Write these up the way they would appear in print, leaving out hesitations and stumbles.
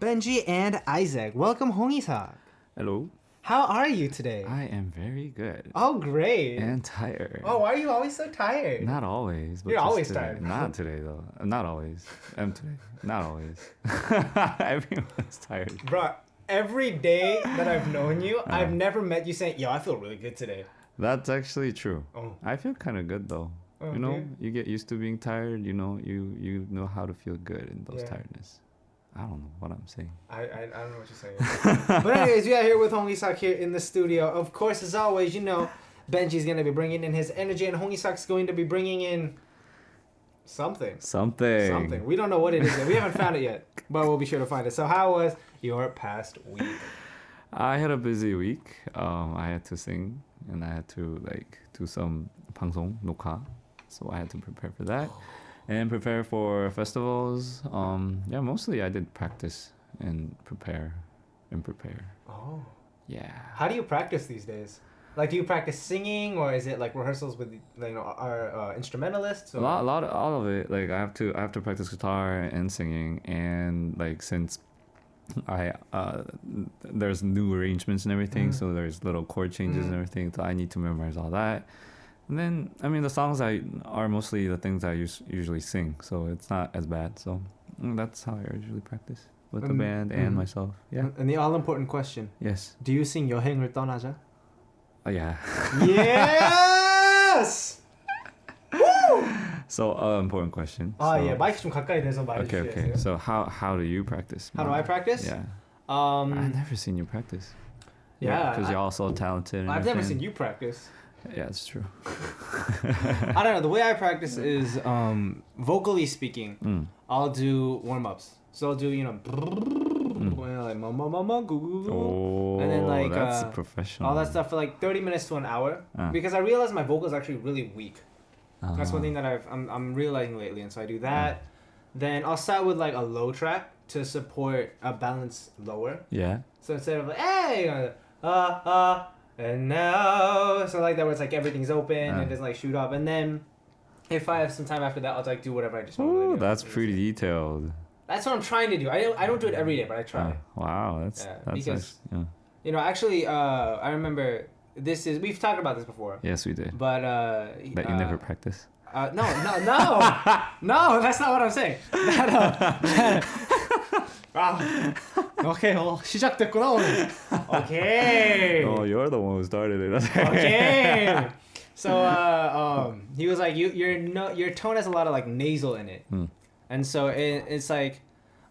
Benji and Isaac. Welcome, Hongi-sak. Hello. How are you today? I am very good. Oh, great. And tired. Oh, why are you always so tired? Not always. But You're just always today. tired. Not today, though. Not always. Today. Not always. Everyone's tired. Bro, every day that I've known you, I've never met you saying, yo, I feel really good today. That's actually true. Oh. I feel kind of good, though. Oh, you know, dude. you get used to being tired. You know, you know how to feel good in those tiredness. I don't know what I'm saying. I don't know what you're saying. But anyways, we are here with Hongi-sak here in the studio. Of course, as always, you know, Benji's going to be bringing in his energy and Hongi-sak's going to be bringing in something. We don't know what it is yet. We haven't found it yet, but we'll be sure to find it. So how was your past week? I had a busy week. I had to sing and I had to do some 방송 녹화. So I had to prepare for that. And prepare for festivals. Mostly I did practice and prepare. Oh. Yeah. How do you practice these days? Like, do you practice singing, or is it like rehearsals with our instrumentalists? Or? All of it. Like I have to practice guitar and singing, and like since there's new arrangements and everything, so there's little chord changes and everything. So I need to memorize all that. And then, I mean, the songs are mostly the things I usually sing, so it's not as bad. So that's how I usually practice with the band and myself. Yeah. And the all-important question. Yes. Do you sing 여행을 떠나자? Oh, yeah. Yes! Woo! So, important question. Yeah. 마이크 좀 가까이 대서 말해주세요. Okay. So, how do you practice? How do I practice? Yeah. I've never seen you practice. Yeah. Because you're all so talented. And I've never everything. seen you practice. Yeah, it's true. I don't know. The way I practice is, vocally speaking, I'll do warm-ups. So I'll do, like ma ma ma ma goo goo goo, and then like that's professional. all that stuff for like 30 minutes to an hour, because I realize my vocals are actually really weak. That's one thing that I'm realizing lately, and so I do that. Then I'll start with like a low track to support a balance lower. Yeah. So instead of like hey and now, so like that where it's like everything's open and it doesn't like shoot up, and then if I have some time after that, I'll like do whatever I just want to do. That's pretty detailed. That's what I'm trying to do. I don't do it every day, but I try. Wow, that's because nice. Yeah. Actually, I remember we've talked about this before. Yes, we did. But that you never practice. No, that's not what I'm saying. Okay, 시작됐구나 오늘. Okay. Oh, you're the one who started it. Okay. So he was like, your tone has a lot of like nasal in it, and so it's like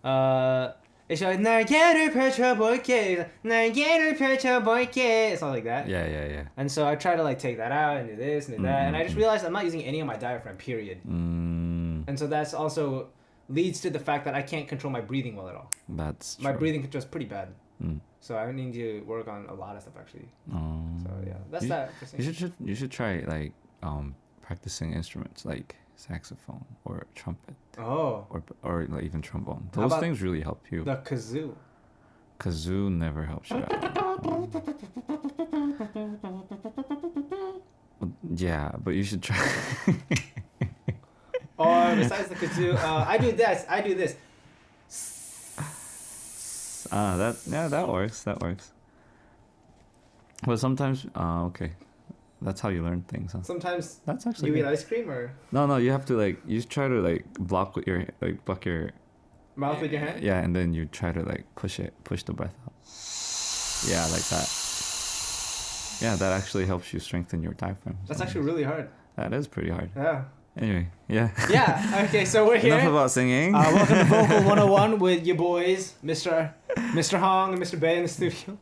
it's like 날개를 펼쳐볼게, 날개를 펼쳐볼게. It's all like that. Yeah. And so I try to like take that out and do this and do that, and I just realized I'm not using any of my diaphragm, period. And so that's also leads to the fact that I can't control my breathing well at all. That's true. My breathing control is pretty bad. So I need to work on a lot of stuff actually. So yeah, that's that. You should try like practicing instruments like saxophone or trumpet. Oh. Or like even trombone. Those things really help you. The kazoo. Kazoo never helps you out. Yeah, but you should try. Or besides the kazoo, I do this. That works. But sometimes, okay, that's how you learn things. Huh? Sometimes that's actually you good. eat ice cream or no. You have to you try to block your mouth with your hand. Yeah, and then you try to push the breath out. Yeah, like that. Yeah, that actually helps you strengthen your diaphragm. That's actually really hard. That is pretty hard. Yeah. Anyway, yeah. Yeah. Okay, so we're here. Enough about singing. Welcome to Vocal 101 with your boys, Mr. Hong and Mr. Bay in the studio.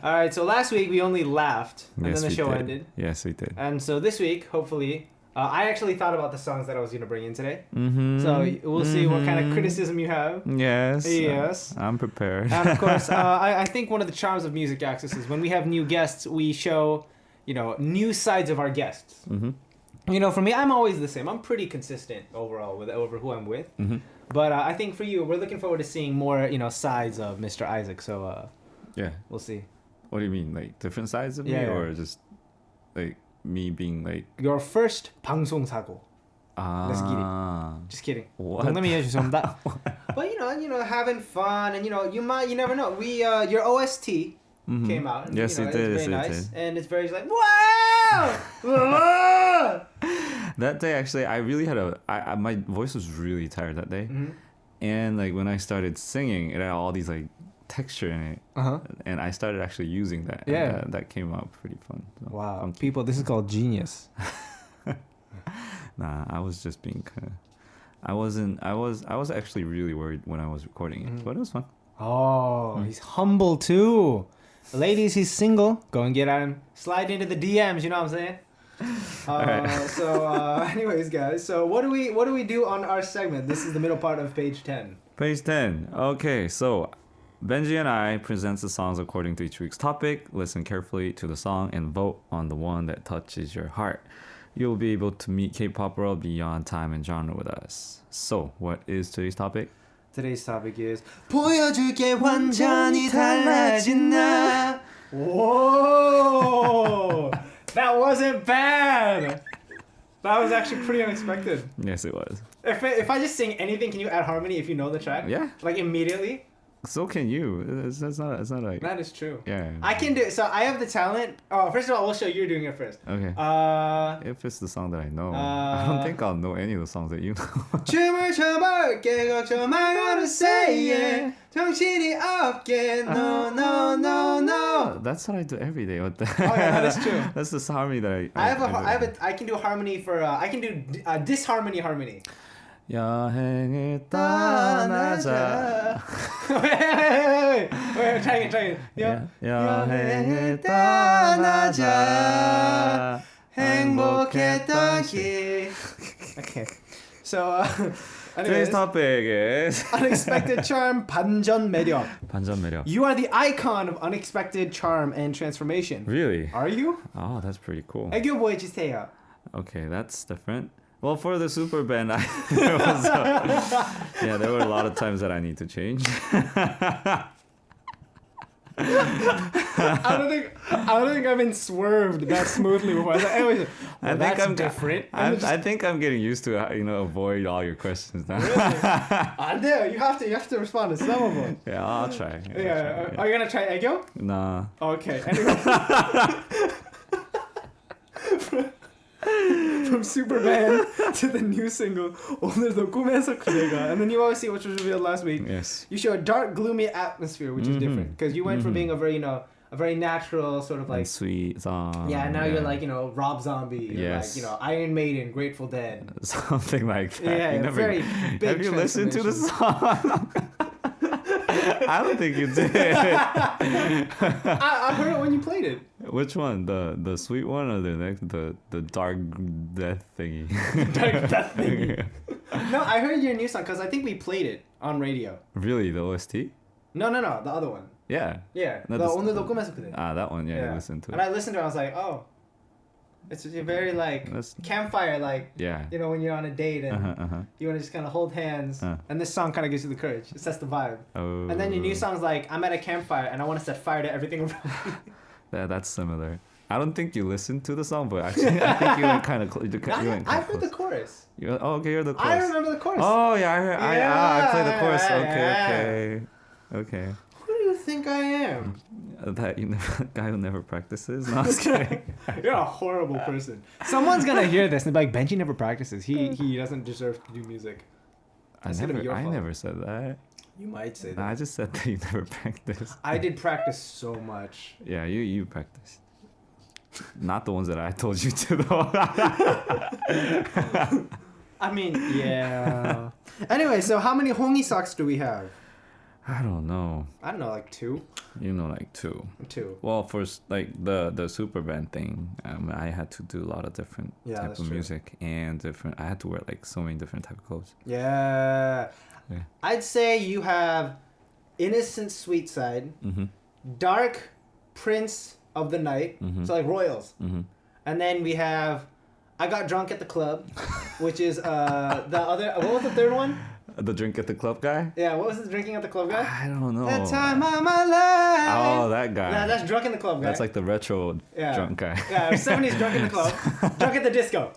All right, so last week we only laughed, and then the show ended. Yes, we did. And so this week, hopefully, I actually thought about the songs that I was going to bring in today. So we'll see what kind of criticism you have. Yes. I'm prepared. And of course, I think one of the charms of Music Access is when we have new guests, we show, new sides of our guests. For me, I'm always the same. I'm pretty consistent overall over who I'm with. But I think for you, we're looking forward to seeing more, sides of Mr. Isaac. So yeah, we'll see. What do you mean, different sides of me, or just me being your first 방송 사고? Let's get it. Just kidding. What? 농담이에요. 죄송합니다. But you know, having fun, and you never know. We your OST came out. And, Yes, it did. It's very Yes, it nice, did. and it's very like wow. That day, actually, I really had my voice was really tired that day, and like when I started singing, it had all these like texture in it, and I started actually using that. Yeah, and that came out pretty fun. So wow, funky. people, this is called genius. Nah, I was just being kind of. I was actually really worried when I was recording it, but it was fun. Oh, he's humble too. Ladies, he's single. Go and get at him. Slide into the DMs. You know what I'm saying? So, anyways, guys. So, what do we do on our segment? This is the middle part of page 10. Page 10. Okay, so Benji and I present the songs according to each week's topic. Listen carefully to the song and vote on the one that touches your heart. You'll be able to meet K-pop world beyond time and genre with us. So, what is today's topic? Today's topic is 보여줄게 완전히 달라진 나. Whoa! That wasn't bad. That was actually pretty unexpected. Yes, it was. If I just sing anything, can you add harmony if you know the track? Yeah. Like immediately? So can you. It's not like... That is true. Yeah. I can do it. So I have the talent. Oh, first of all, we'll show you're doing it first. Okay. If it's the song that I know. I don't think I'll know any of the songs that you know. 춤을 춰볼게 걱정 말고 say it. 정신이 없게 no no no no. That's what I do every day. What the? Oh yeah, that is true. That's the harmony that I can do harmony for I can do disharmony harmony. 여행을 떠나자. wait, try it. 여행을 떠나자. 행복했던 길. Okay. So, Today's topic is unexpected charm, 반전 매력. 반전 매력. You are the icon of unexpected charm and transformation. Really? Are you? Oh, that's pretty cool. 애교 보여주세요. Okay, that's different. Well, for the super band, there were a lot of times that I need to change. I don't think I've been swerved that smoothly before. Anyways, I think I'm different. I think I'm getting used to avoid all your questions now. Really? 안 돼요. You have to respond to some of them. Yeah, I'll try. Yeah. Are you gonna try 애교? Nah. Okay. Anyway. From Superman to the new single 오늘도 꿈에서 그대가, and then you always see which was revealed last week. Yes. You show a dark, gloomy atmosphere, which is different because you went from being a very natural sort of like and sweet song. Yeah, now you're like Rob Zombie, yes. Like Iron Maiden, Grateful Dead, something like that. Yeah, very big. Have you listened to the song? I don't think you did. I heard it when you played it. Which one? The sweet one or the next the dark death thingy? Dark death thingy. No, I heard your new song because I think we played it on radio. Really, the OST? No, the other one. Yeah. Yeah. No, the 오늘도 꿈에서 그대. That one. Yeah, I listened to it. And I listened to it. I was like, oh, it's a very like campfire, like when you're on a date and you want to just kind of hold hands, and this song kind of gives you the courage. It sets the vibe. Oh. And then your new song's like, I'm at a campfire and I want to set fire to everything around me. Yeah, that's similar. I don't think you listened to the song, but actually, I think you went kind of close. I heard the chorus. Okay, you're the chorus. I remember the chorus. Oh yeah, I heard. I played the chorus. Okay. Who do you think I am? That guy who never practices. No, I was kidding. You're a horrible person. Someone's gonna hear this and be like, Benji never practices. He doesn't deserve to do music. I never said that. You might say that. No, I just said that you never practice. I did practice so much. Yeah, you practice. Not the ones that I told you to though. I mean, yeah. Anyway, so how many hongi socks do we have? I don't know. Like 2. Like 2. 2. Well, for like the super band thing, I had to do a lot of different type of music and different. I had to wear like so many different type of clothes. Yeah. I'd say you have innocent sweet side, dark prince of the night, so like royals, and then we have I got drunk at the club, which is the other. What was the third one? The drink at the club guy? Yeah, what was the drinking at the club guy? I don't know. That time of my life. Oh, that guy. Yeah, that's drunk in the club guy. That's like the retro drunk guy. Yeah, 70s drunk in the club. Drunk at the disco.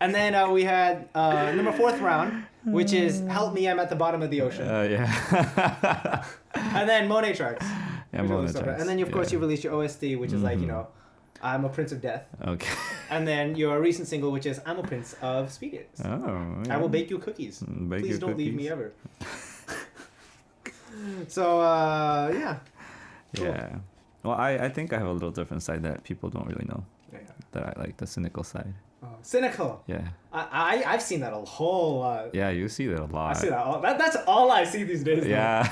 And then we had number 4th round, which is Help Me, I'm at the Bottom of the Ocean. Yeah. And then Monet tracks. Yeah, Monet tracks. And then, of course, you released your OST, which is like, you know, I'm a Prince of Death. Okay. And then your recent single, which is I'm a Prince of Speed. Oh, yeah. I will bake you cookies. Please don't leave me ever. So, yeah. Cool. Yeah. Well, I think I have a little different side that people don't really know. Yeah. That I like, the cynical side. Oh, cynical. Yeah. I've seen that a whole lot. Yeah, you see that a lot. I see that. That's all I see these days. Yeah.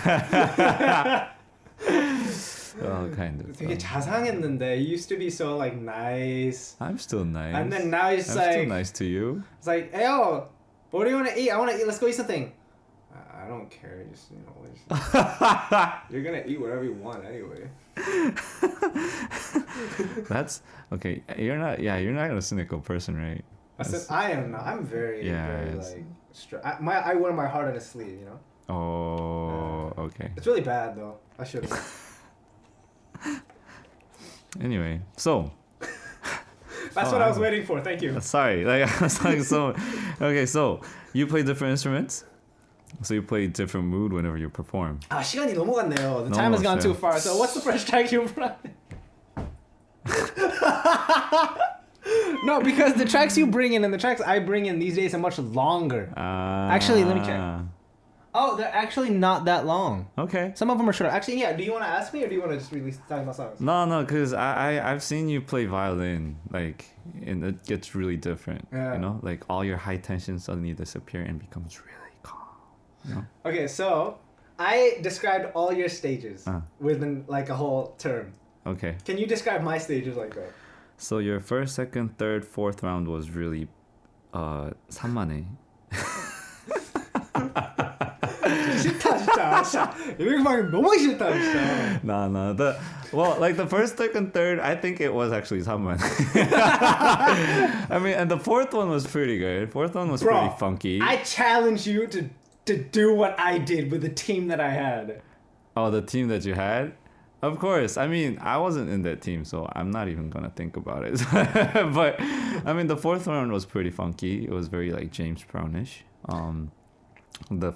Well, kind of. 되게 자상했는데. You used to be so like nice. I'm still nice. And then now it's I'm like. still nice to you. It's like, hey, yo, what do you want to eat? I want to eat. Let's go eat something. I don't care. Just, you know, you're gonna eat whatever you want anyway. That's okay. You're not a cynical person, right? I am not. I'm very, very like. I wear my heart on a sleeve, you know. Oh, okay. It's really bad though. I shouldn't. Anyway, so. That's what I was waiting for. Thank you. Sorry, like I was like so. Okay, so you play different instruments. So you play different mood whenever you perform. 시간이 넘어갔네요. The time has gone too far. So what's the first track you brought? No, because the tracks you bring in and the tracks I bring in these days are much longer. Actually, let me check. Oh, they're actually not that long. Okay. Some of them are shorter. Actually, yeah. Do you want to ask me or do you want to just release talking about songs? No, because I've seen you play violin, like, and it gets really different. Yeah. You know, like all your high tension suddenly disappear and becomes really calm. You know? Okay, so I described all your stages within like a whole term. Okay. Can you describe my stages like that? So your first, second, third, fourth round was really 산만해. 싫다 진짜. 이렇게 막 너무 싫다 진짜. No. Like the first, second, third, I think it was actually 산만해. I mean, and the fourth one was pretty good. Fourth one was pretty funky. I challenge you to do what I did with the team that I had. Oh, the team that you had? Of course. I mean, I wasn't in that team, so I'm not even gonna think about it. But I mean, the fourth round was pretty funky. It was very like James Brownish. The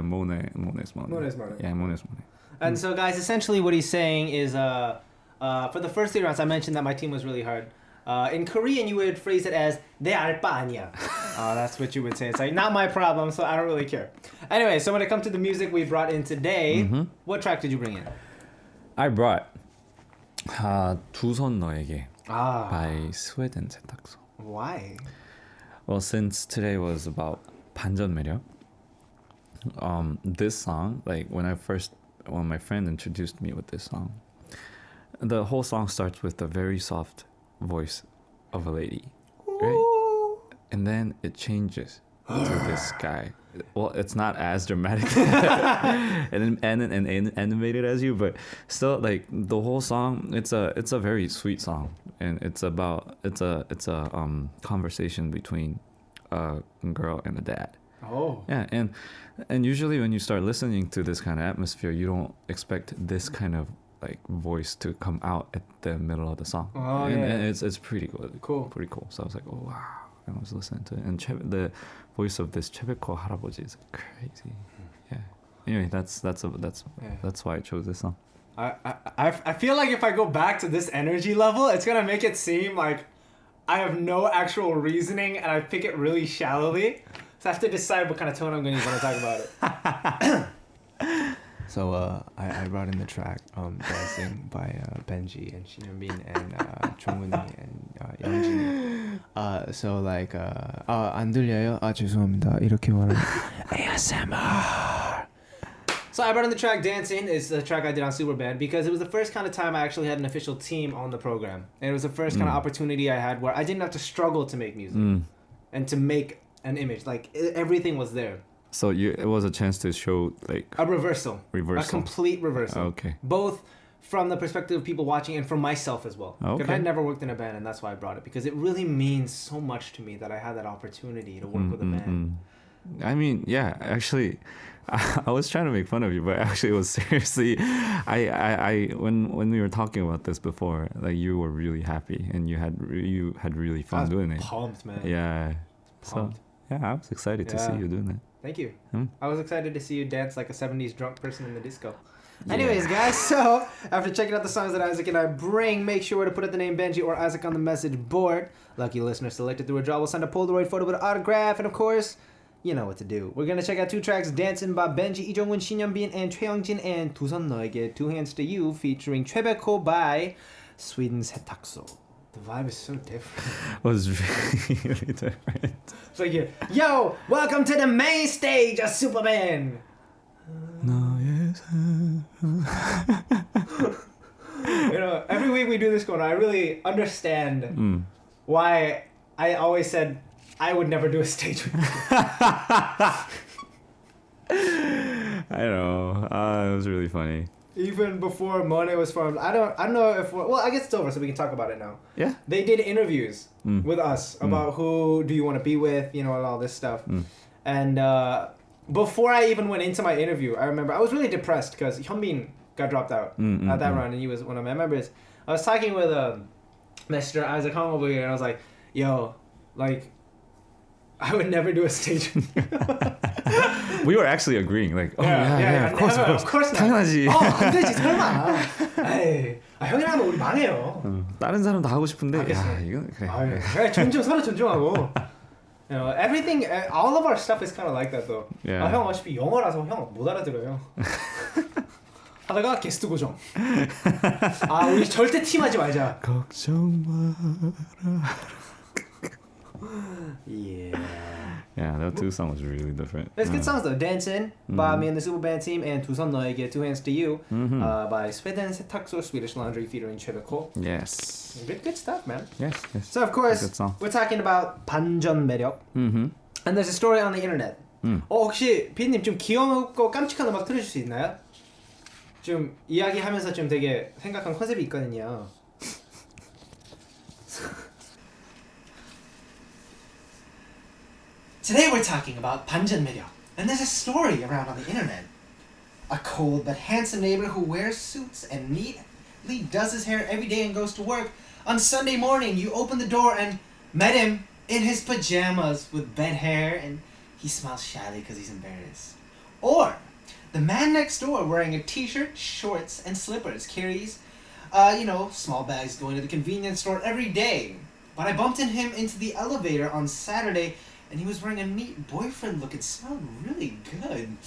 Monet's Monet. Yeah, Monet's Monet. And so, guys, essentially what he's saying is, for the first 3 rounds, I mentioned that my team was really hard. In Korean, you would phrase it as 내 알바 아니야. That's what you would say. It's like, not my problem, so I don't really care. Anyway, so when it comes to the music we brought in today, what track did you bring in? I brought 두 손 너에게 by Sweden 세탁소. Why? Well, since today was about 반전 매력, this song, like when my friend introduced me with this song, the whole song starts with a very soft voice of a lady, right? And then it changes to this guy. Well, it's not as dramatic and animated as you, but still, like the whole song, it's a very sweet song, and it's a conversation between a girl and a dad. Oh. Yeah, and usually when you start listening to this kind of atmosphere, you don't expect this kind of like voice to come out at the middle of the song. Oh, and it's pretty good. Cool. Pretty cool. So I was like, oh wow. I was listening to it, and the voice of this Chebeko 할아버지 is crazy. Yeah. Anyway, that's why I chose this song. I feel like if I go back to this energy level, it's gonna make it seem like I have no actual reasoning and I pick it really shallowly. So I have to decide what kind of tone I'm gonna use when I talk about it. So I brought in the track Dancing by Benji and Shinyeonbin and Chongwon and Youngjin. So like 안 들려요? 죄송합니다. 이렇게 말하면 ASMR. So I brought in the track Dancing. It's the track I did on Superband because it was the first kind of time I actually had an official team on the program. And it was the first kind of opportunity I had where I didn't have to struggle to make music and to make an image. Like everything was there. So it was a chance to show like a reversal. A complete reversal. Okay. Both from the perspective of people watching and from myself as well. Okay. Because I never worked in a band and that's why I brought it. Because it really means so much to me that I had that opportunity to work with a band. I mean, yeah, actually, I was trying to make fun of you, but actually it was seriously, I when we were talking about this before, like you were really happy and you had really fun doing it. Pumped, man. Yeah. So yeah, I was excited to see you doing that. Thank you. I was excited to see you dance like a 70s drunk person in the disco. Anyways, guys, so after checking out the songs that Isaac and I bring, make sure to put the name Benji or Isaac on the message board. Lucky listener selected through a draw will send a Polaroid photo with an autograph, and of course, you know what to do. We're gonna check out 2 tracks: "Dancing" by Benji, 이정훈, 신현빈, and 최영진, and "두 손 너에게, Two Hands to You" featuring 최백호 by Sweden 세탁소. The vibe is so different. It was really different. It's like, yo, welcome to the main stage of Superman. No, yes. You know, every week we do this going on, I really understand why I always said I would never do a stage with you. I know. It was really funny. Even before Monet was formed, I don't know if I guess it's over, so we can talk about it now. Yeah. They did interviews with us about who do you want to be with, you know, and all this stuff. And before I even went into my interview, I remember I was really depressed because Hyunbin got dropped out at that round, and he was one of my members. I was talking with Mr. Isaac Hong over here, and I was like, yo, like, I would never do a stage. We were actually agreeing, like, of course not. 당연하지. 안 되지, 설마. 에이, 형이라면 우리 망해요. 다른 사람도 하고 싶은데, 야, 이건 그래. 그래, 서로 존중하고. You know, everything, all of our stuff is kind of like that, though. Yeah. 형 어차피 영어라서 형 못 알아들어요. 하다가 게스트 고정. 우리 절대 팀하지 말자. 걱정 마라. Yeah. Yeah, that 2 songs was really different. It's good songs though. "Dancing" by me and the Superband team, and "두 손 너에게, Two Hands to You" by Sweden 세탁소, Swedish Laundry featuring 최백호. Yes. Good stuff, man. Yes. So of course, we're talking about 반전 매력. And there's a story on the internet. 혹시 피디님 좀 귀엽고 깜찍한 음악 틀어줄 수 있나요? 좀 이야기하면서 좀 되게 생각한 컨셉이 있거든요. Today we're talking about 반전 매력, and there's a story around on the internet. A cold but handsome neighbor who wears suits and neatly does his hair every day and goes to work. On Sunday morning, you open the door and met him in his pajamas with bed hair, and he smiles shyly because he's embarrassed. Or the man next door wearing a t-shirt, shorts, and slippers carries, small bags going to the convenience store every day. But I bumped into him into the elevator on Saturday, and he was wearing a neat boyfriend look. It smelled really good.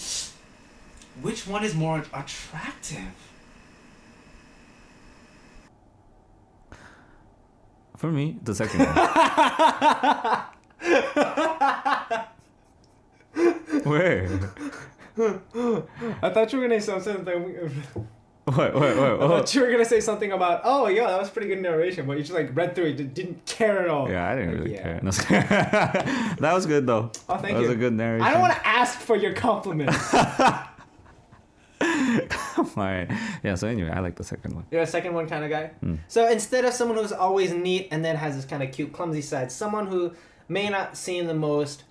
Which one is more attractive? For me, the second one. Where? I thought you were gonna say something. What? I thought you were gonna say something about, that was pretty good narration, but you just like read through it, didn't care at all. Yeah, I didn't really care. No. That was good though. Oh, thank you. That was a good narration. I don't want to ask for your compliments. Alright. Yeah, so anyway, I like the second one. You're a second one kind of guy? So instead of someone who's always neat and then has this kind of cute, clumsy side, someone who may not seem the most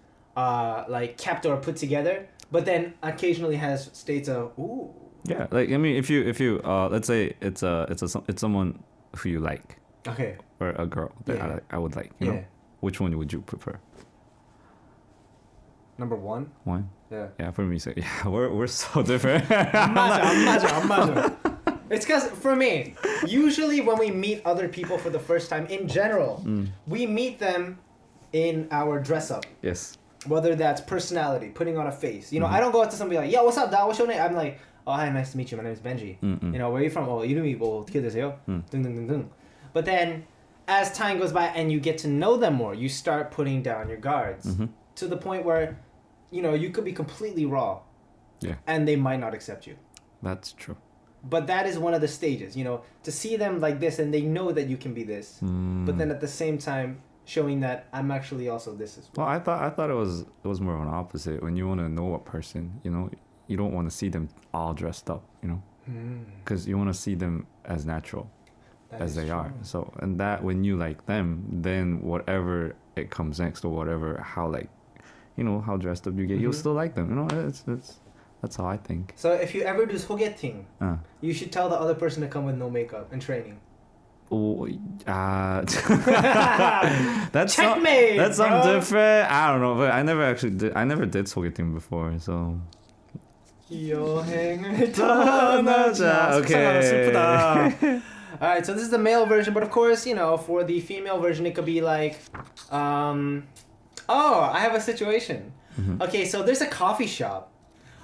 kept or put together, but then occasionally has states of, ooh. Yeah, like, I mean, if you let's say it's someone who you like. Okay. Or a girl that I would like, you know? Which one would you prefer? Number one? One? Yeah. Yeah, for me, so yeah, we're so different. 안 맞아. It's because, for me, usually when we meet other people for the first time, in general, we meet them in our dress up. Yes. Whether that's personality, putting on a face. You know, I don't go up to somebody like, yo, what's up, dog? What's your name? I'm like, oh, hi, nice to meet you. My name is Benji. You know, where are you from? Oh, 이름이 뭐 어떻게 되세요? But then, as time goes by and you get to know them more, you start putting down your guards to the point where, you know, you could be completely raw. Yeah. And they might not accept you. That's true. But that is one of the stages, you know, to see them like this and they know that you can be this. But then at the same time, showing that I'm actually also this as well. Well, I thought it was more of an opposite. When you want to know a person, you know, you don't want to see them all dressed up, you know, because you want to see them as natural as they are. So, and that when you like them, then whatever it comes next or whatever, how like, you know, how dressed up you get, you'll still like them. You know, it's that's how I think. So if you ever do 소개팅, you should tell the other person to come with no makeup and training. Oh, that's Checkmate, that's something bro. different. I don't know, but I never actually did. I never did 소개팅 before, so. 여행을 떠나자. Okay. 슬프다. All right, so this is the male version, but of course, you know, for the female version, it could be like, oh, I have a situation. Mm-hmm. Okay, so there's a coffee shop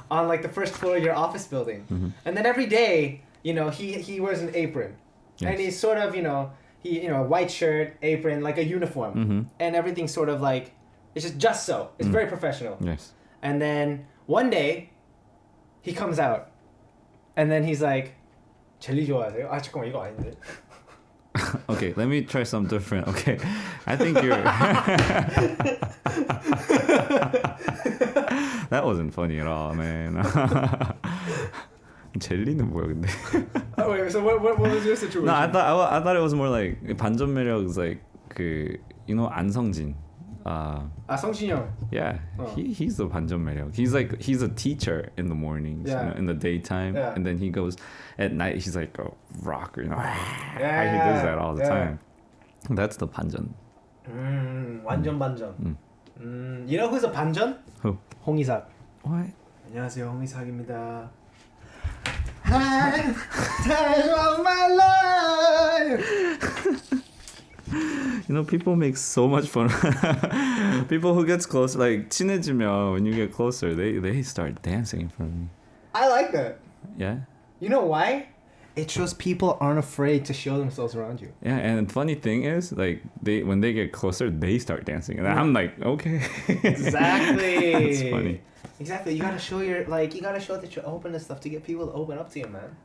on like the first floor of your office building, Mm-hmm. and then every day, you know, he wears an apron, Yes. and he's sort of, you know, white shirt, apron, like a uniform, Mm-hmm. and everything's sort of like, it's just so. It's very professional. Yes. And then one day, he comes out, and then he's like, 젤리 좋아하세요? 아 잠깐만 이거 아닌데. Okay, let me try something different. Okay, I think you're. That wasn't funny at all, man. 젤리는 뭐야 근데? Oh wait, so what was your situation? No, I thought it was more like 반전 매력 is like 그 you know 안성진. 성진이 형. Yeah, he's the 반전 매력. He's a teacher in the mornings, Yeah. you know, in the daytime, Yeah. and then he goes at night. He's like a rocker, you know. Yeah, He does that all the yeah. time. That's the 반전. 완전 반전. You know who's a 반전? Who? 홍이삭. What? 안녕하세요, 홍이삭입니다. Time of my life. You know, people make so much fun. People who gets close, like 친해지면, when you get closer, they start dancing in front of me. I like that. Yeah. You know why? It shows people aren't afraid to show themselves around you. Yeah, and the funny thing is, like when they get closer, they start dancing, and I'm like, okay. Exactly. That's funny. Exactly. You gotta show that you're open and stuff to get people to open up to you, man.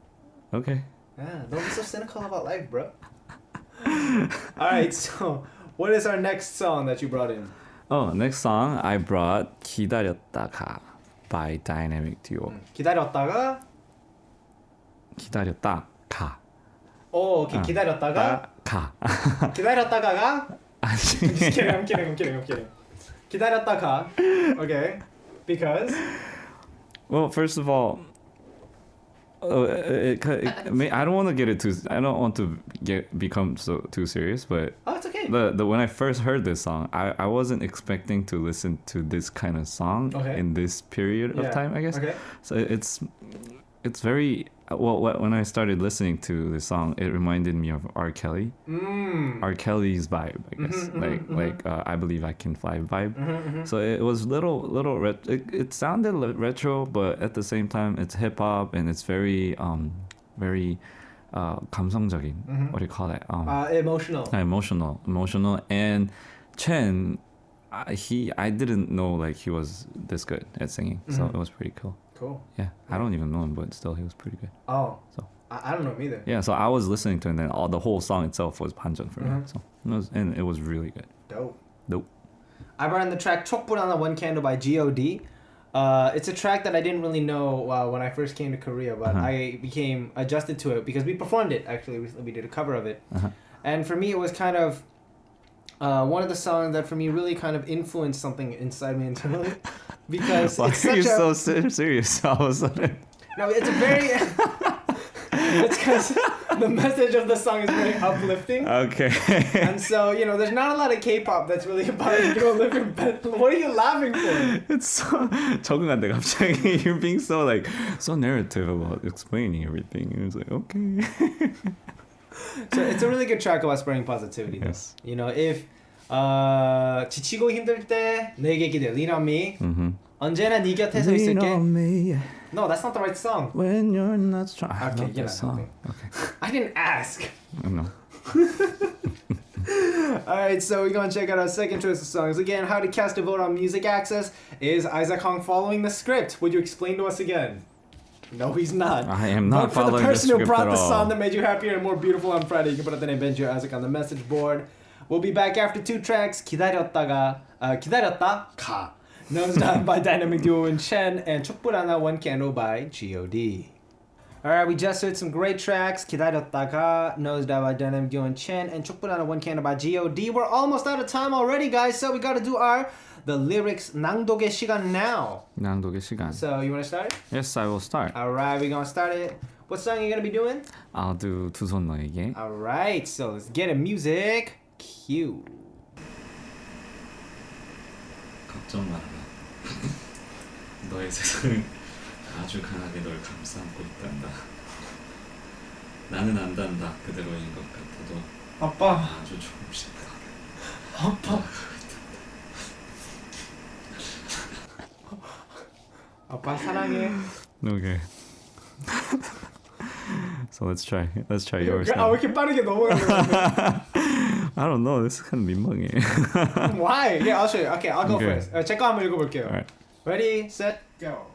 Okay. Yeah, don't be so cynical about life, bro. Alright, so what is our next song that you brought in? Oh, next song I brought 기다렸다가 by Dynamic Duo. 기다렸다가 기다렸다가. 오, 오케이. 기다렸다가 가. 기다렸다가가 아니. I'm kidding. 기다렸다가. Okay. Because Well, first of all, I don't want to get it too. I don't want to become too serious, but it's okay. the when I first heard this song, I wasn't expecting to listen to this kind of song in this period of time, I guess. Okay. So it's very well. When I started listening to this song, it reminded me of R. Kelly. R. Kelly's vibe, I guess. I Believe I Can Fly vibe. So it was little it sounded retro, but at the same time it's hip hop and it's very 감성적인. What do you call that? Emotional. Emotional. And Chen, I didn't know like he was this good at singing, so it was pretty cool. Cool. Yeah, I don't even know him, but still he was pretty good. Oh. So I don't know him either. yeah, so I was listening to it, and then the whole song itself was 반전 for me. So it was really good. Dope. I brought in the track 촉불하나 One Candle by G.O.D. It's a track that I didn't really know when I first came to Korea, but I became adjusted to it because we performed it actually recently. We did a cover of it. And for me it was kind of one of the songs that for me really kind of influenced something inside me internally. Because Why it's are you such so serious all of a sudden? No, it's a very it's because the message of the song is very uplifting. Okay. And so, there's not a lot of K-pop that's really about live your best. What are you laughing for? It's so 적응한데 갑자기 you're being so so narrative about explaining everything. And it's like, okay. So it's a really good track about spreading positivity. Yes. If 지치고 힘들 때 내게 기대, lean on me. 언제나 네 곁에서 Lean 있을게. on me No, that's not the right song. when you're not strong. I Okay, love you're that not song. helping. Okay. I didn't ask. I know. Alright, so we're gonna check out our second choice of songs. Again, how to cast a vote on Music Access. Is Isaac Hong following the script? Would you explain to us again? No, he's not. I am not Vote for the following the person who script brought at the all. song that made you happier and more beautiful on Friday. You can put up the name Benji or Isaac on the message board. We'll be back after 2 tracks. 기다렸다 가. Nosedive by Dynamic Duo and Chen, and 촉불하나 One Candle by G.O.D. Alright, we just heard some great tracks. 기다렸다가, Nosedive by Dynamic Duo and Chen, and 촉불하나 One Candle by G.O.D. We're almost out of time already, guys, so we gotta do the lyrics 낭독의 시간 now. 낭독의 시간. So, you wanna start it? Yes, I will start. Alright, we're gonna start it What song are you gonna be doing? I'll do 두 손 너에게. Alright, so let's get a music cue. 걱정 말아라. 너의 세상은 아주 강하게 널 감싸안고 있단다. 나는 안단다. 그대로인 것 같아도 아빠. 아주 조금씩 아빠. 아빠 사랑해. Okay. So let's try yours. 왜 이렇게 빠르게 넘어가는 거야? I don't know. This is kind of 민망해. Why? Yeah, I'll show you. Okay, I'll go Okay. first. 제 거 한번 읽어볼게요. Alright. Ready, set, go.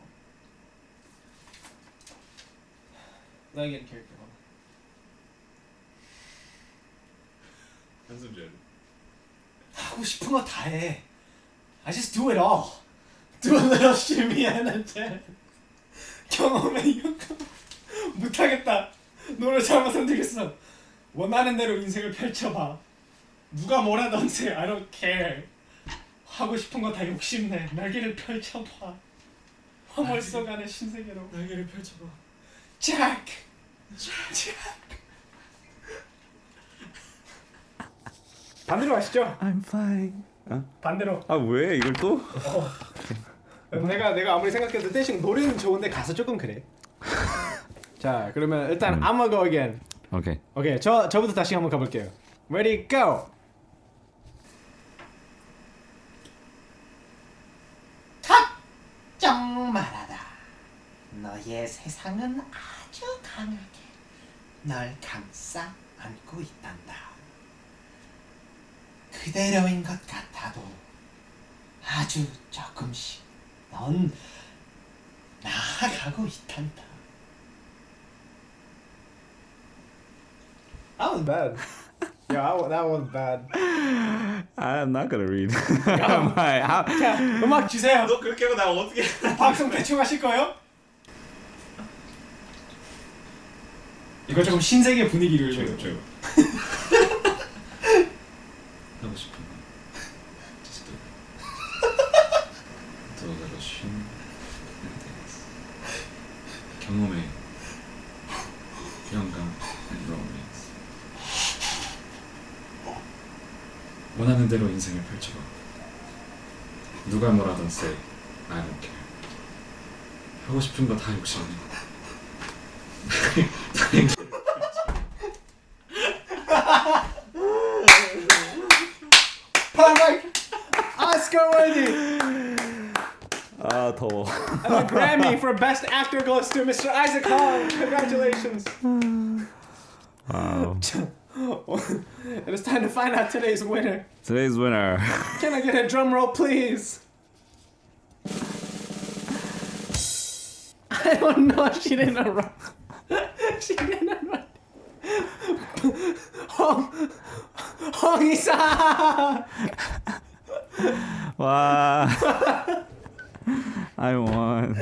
너에게 이렇게 할게요. 한숨 잘. 하고 싶은 거 다 해. I just do it all. Do a little shimmy and a dance. 경험에 이용감. 못하겠다. 노래 잘못 선택했어. 원하는 대로 인생을 펼쳐봐. 누가 뭐라던지 I don't care. 하고 싶은 거 다 욕심내. 날개를 펼쳐봐. 화물 속 안에 신세계로 날개를 펼쳐봐. 잭! 잭! 반대로 하시죠. I'm flying. 반대로. 아 왜 이걸 또? 내가 아무리 생각해도 대신 노래는 좋은데 가사 조금 그래. 자 그러면 일단 I'm gonna go again. Okay. 오케이 저부터 다시 한번 가볼게요. Ready go. 걱정 말아라. 너의 세상은 아주 강하게 널 감싸 안고 있단다. 그대로인 것 같아도 아주 조금씩 넌 나아가고 있단다. That was bad. Yeah, that was bad. I'm not gonna read. 자, 음악 주세요. 너 그렇게 하고 나 어떻게? 방송 대충 하실 거예요? 이거 조금 신세계 분위기를 줘요. 하고 싶은 거. Just do it. Do a little shim and dance. 경험해. 영감 and romance. 원하는 대로 인생을 펼쳐봐. 누가 뭐라든 say, I don't care. 하고 싶은 거 다 욕심내. Perfect. Oscar worthy. 아 더워. And the Grammy for Best Actor goes to Mr. Isaac Hong. Congratulations. Wow. It is time to find out today's winner. Today's winner. Can I get a drum roll, please? I don't know. She didn't run. She didn't run. 홍이사. 와. I won.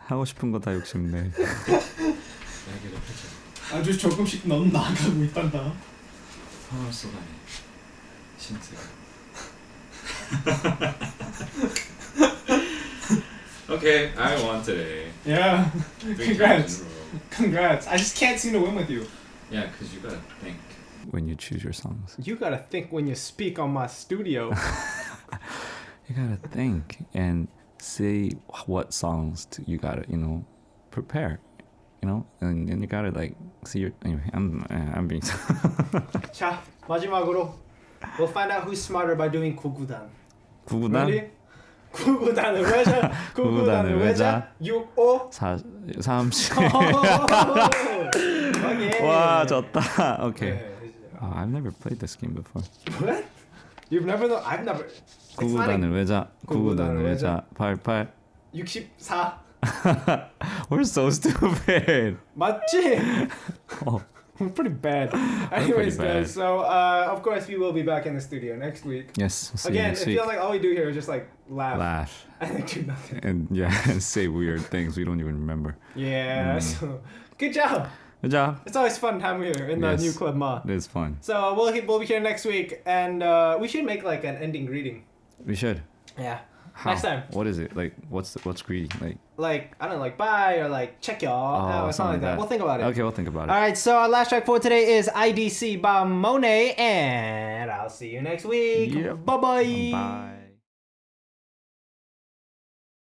하고 싶은 거 다 욕심내. 아주 조금씩 넌 나아가고 있단다. 화물 속 안에 신세계. Okay, I won today. Yeah. Congrats. I just can't seem to win with you. Yeah, because you gotta think when you choose your songs. You gotta think when you speak on my studio. You gotta think and see what songs you gotta, prepare. And you gotta see your. Anyway, I'm being. 자, 마지막으로 we'll find out who's smarter by doing 구구단. 구구단. Ready? 구구단을 외자. 구구단을 외자. 6, 5, 4, 30. Okay. 와, 졌다. Okay. Yeah. Oh, I've never played this game before. What? You've never known? I've never. 구구단을 외자. 구구단을 외자. 88. 64. We're so stupid. 맞지? Oh. We're pretty bad. Anyways, pretty bad. guys, so of course we will be back in the studio next week. Yes. We'll see Again, you it next week. feels like all we do here is just laugh. Laugh. And do nothing. And and say weird things we don't even remember. Yeah. So good job. Good job. It's always fun time here in the Yes. new Club Ma. It is fun. So we'll be here next week, and we should make an ending greeting. We should. Yeah. How? Next time. What is it? Like, what's greedy? Like, I don't know, like, bye, or like, check y'all. Something like that. We'll think about it. Okay, we'll think about it. All right, so our last track for today is IDC by Monet, and I'll see you next week. Yep. Bye-bye. Bye.